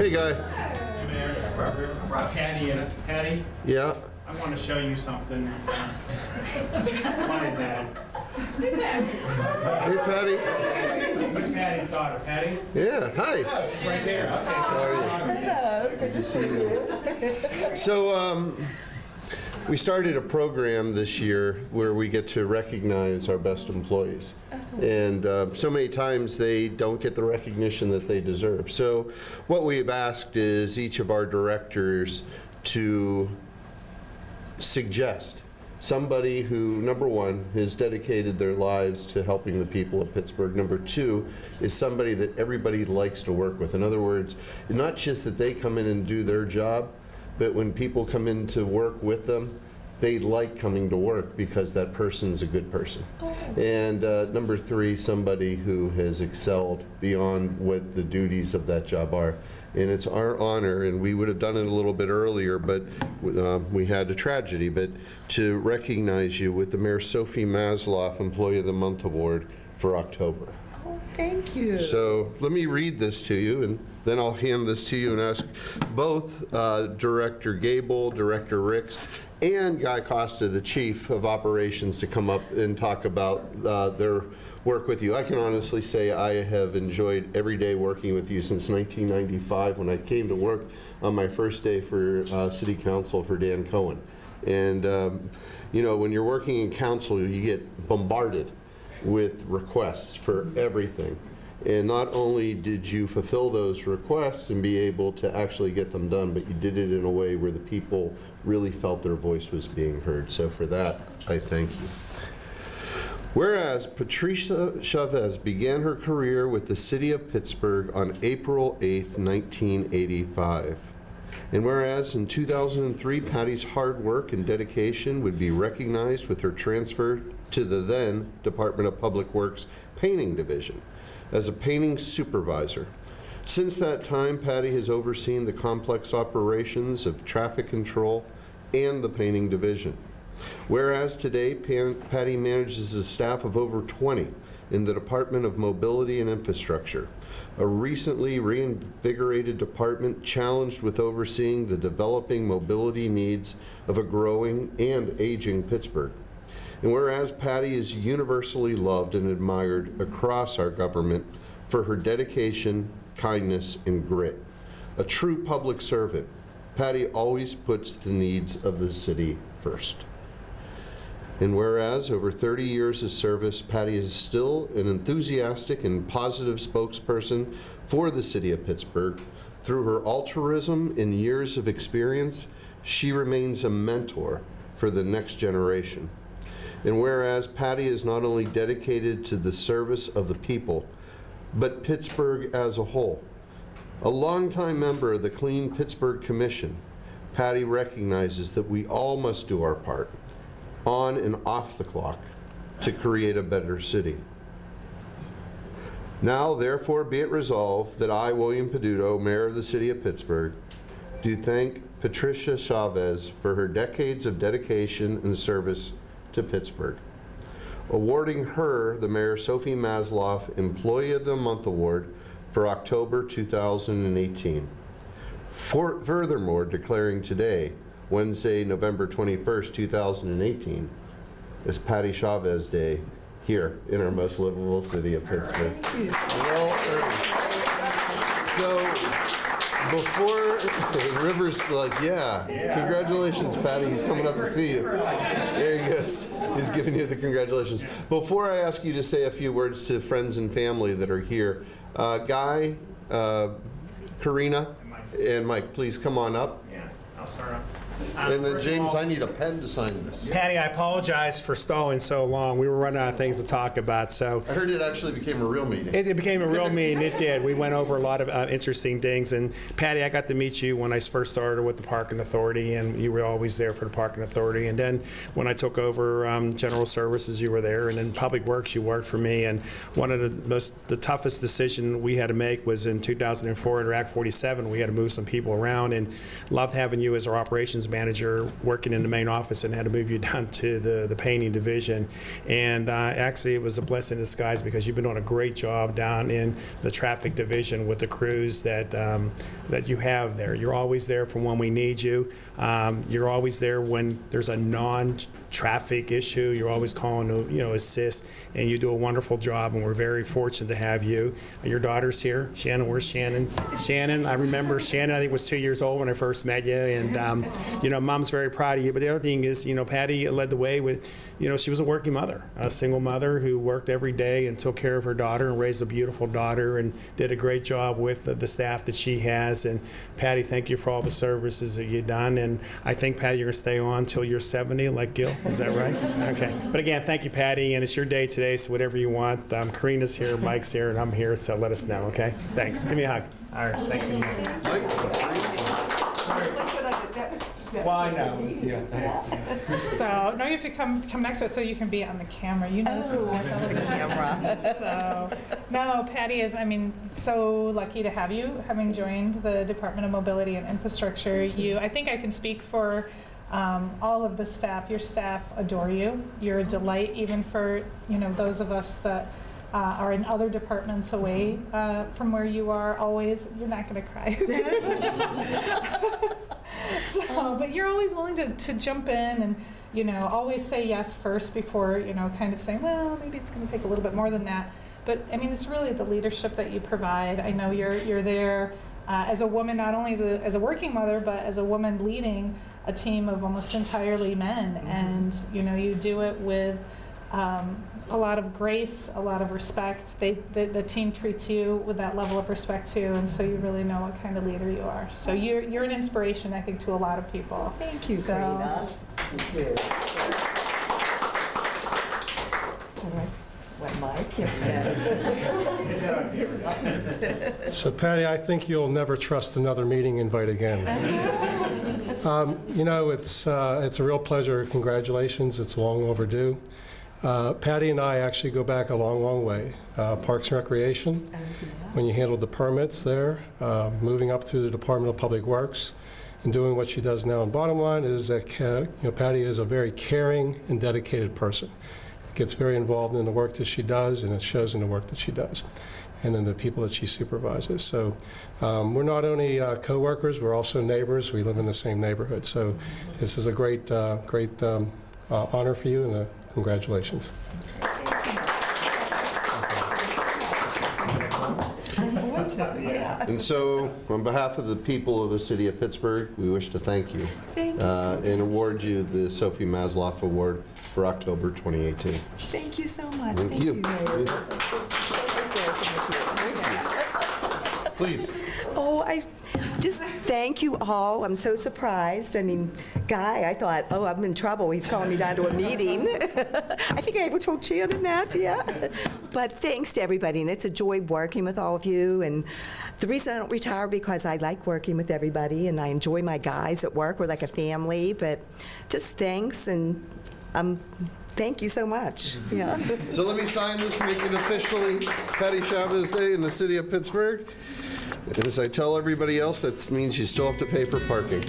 Hey, Guy. Patty in it. Patty, Yeah. I want to show you something. My dad. Hey, Patty. Who's Patty's daughter? Patty? Yeah. Hi. She's right there. Okay. How are you? Hello. Good to see you. So, we started a program this year where we get to recognize our best employees. And so many times they don't get the recognition that they deserve. So what we've asked is each of our directors to suggest somebody who, number one, has dedicated their lives to helping the people of Pittsburgh. Number two is somebody that everybody likes to work with. In other words, not just that they come in and do their job, but when people come in to work with them, they like coming to work because that person's a good person. And number three, somebody who has excelled beyond what the duties of that job are. And it's our honor, and we would have done it a little bit earlier, but we had a tragedy, but to recognize you with the Mayor Sophie Masloff Employee of the Month Award for October. Oh, thank you. So let me read this to you, and then I'll hand this to you and ask both Director Gable, Director Ricks, and Guy Costa, the Chief of Operations, to come up and talk about their work with you. I can honestly say I have enjoyed every day working with you since 1995 when I came to work on my first day for City Council for Dan Cohen. And you know, when you're working in council, you get bombarded with requests for everything. And not only did you fulfill those requests and be able to actually get them done, but you did it in a way where the people really felt their voice was being heard. So for that, I thank you. Whereas Patricia Chavez began her career with the City of Pittsburgh on April 8th, 1985. And whereas in 2003, Patty's hard work and dedication would be recognized with her transfer to the then Department of Public Works Painting Division as a painting supervisor. Since that time, Patty has overseen the complex operations of traffic control and the painting division. Whereas today, Patty manages a staff of over 20 in the Department of Mobility and Infrastructure, a recently reinvigorated department challenged with overseeing the developing mobility needs of a growing and aging Pittsburgh. And whereas Patty is universally loved and admired across our government for her dedication, kindness, and grit, a true public servant, Patty always puts the needs of the city first. And whereas over 30 years of service, Patty is still an enthusiastic and positive spokesperson for the city of Pittsburgh. Through her altruism and years of experience, she remains a mentor for the next generation. And whereas Patty is not only dedicated to the service of the people, but Pittsburgh as a whole. A longtime member of the Clean Pittsburgh Commission, Patty recognizes that we all must do our part, on and off the clock, to create a better city. Now, therefore, be it resolved that I, William Peduto, Mayor of the City of Pittsburgh, do thank Patricia Chavez for her decades of dedication and service to Pittsburgh, awarding her the Mayor Sophie Masloff Employee of the Month Award for October 2018. Furthermore, declaring today, Wednesday, November 21st, 2018, is Patty Chavez Day here in our most livable city of Pittsburgh. Thank you. Well earned. So, before River's like, yeah, congratulations, Patty. He's coming up to see you. There he goes. He's giving you the congratulations. Before I ask you to say a few words to friends and family that are here, Guy, Karina, and Mike, please come on up. Yeah, I'll start off. And then First of James, all, I need a pen to sign this. Patty, I apologize for stalling so long. We were running out of things to talk about, so. I heard it actually became a real meeting. It became a real meeting. It did. We went over a lot of interesting things. And Patty, I got to meet you when I first started with the Parking Authority, and you were always there for the Parking Authority. And then when I took over General Services, you were there. And then Public Works, you worked for me. And one of the toughest decision we had to make was in 2004 under Act 47. We had to move some people around, and loved having you as our operations manager working in the main office and had to move you down to the painting division. And actually, it was a blessing in disguise because you've been doing a great job down in the traffic division with the crews that you have there. You're always there for when we need you. You're always there when there's a non-traffic issue. You're always calling to assist, and you do a wonderful job. And we're very fortunate to have you. Your daughter's here, Shannon. Where's Shannon? Shannon, I remember Shannon. I think was 2 years old when I first met you, and Mom's very proud of you. But the other thing is, Patty led the way with, she was a working mother, a single mother who worked every day and took care of her daughter and raised a beautiful daughter and did a great job with the staff that she has. And Patty, thank you for all the services that you've done. And I think, Patty, you're going to stay on till you're 70, like Gil. Is that right? Okay. But again, thank you, Patty. And it's your day today, so whatever you want. Karina's here, Mike's here, and I'm here, so let us know, okay? Thanks. Give me a hug. All right. Thanks again. Well, I know. Yeah, thanks. So, no, you have to come next to us so you can be on the camera. This is the camera. So, no, Patty is, so lucky to have you, having joined the Department of Mobility and Infrastructure. I think I can speak for all of the staff. Your staff adore you. You're a delight, even for, those of us that are in other departments away from where you are always. You're not going to cry. But you're always willing to jump in and, always say yes first before, kind of saying, well, maybe it's going to take a little bit more than that. But, it's really the leadership that you provide. I know you're there as a woman, not only as a working mother, but as a woman leading a team of almost entirely men. And, you do it with a lot of grace, a lot of respect. The team treats you with that level of respect too, and so you really know what kind of leader you are. So you're an inspiration, I think, to a lot of people. Thank you, Karina. Thank you. So, Patty, I think you'll never trust another meeting invite again. It's a real pleasure. Congratulations. It's long overdue. Patty and I actually go back a long, long way. Parks and Recreation, when you handled the permits there, moving up through the Department of Public Works, and doing what she does now. And bottom line is that Patty is a very caring and dedicated person. Gets very involved in the work that she does, and it shows in the work that she does, and in the people that she supervises. So we're not only co-workers, we're also neighbors. We live in the same neighborhood. So this is a great honor for you, and congratulations. And so, on behalf of the people of the city of Pittsburgh, we wish to thank you. Thank you so much. And award you the Sophie Masloff Award for October 2018. Thank you so much. Thank you. Thank Please. Oh, I just thank you all. I'm so surprised. Guy, I thought, oh, I'm in trouble. He's calling me down to a meeting. I think I ever told Shannon that, yeah. But thanks to everybody, and it's a joy working with all of you. And the reason I don't retire because I like working with everybody, and I enjoy my guys at work. We're like a family. But just thanks, and thank you so much. Yeah. So let me sign this, make it officially Patty Chavez Day in the city of Pittsburgh. As I tell everybody else, that means you still have to pay for parking.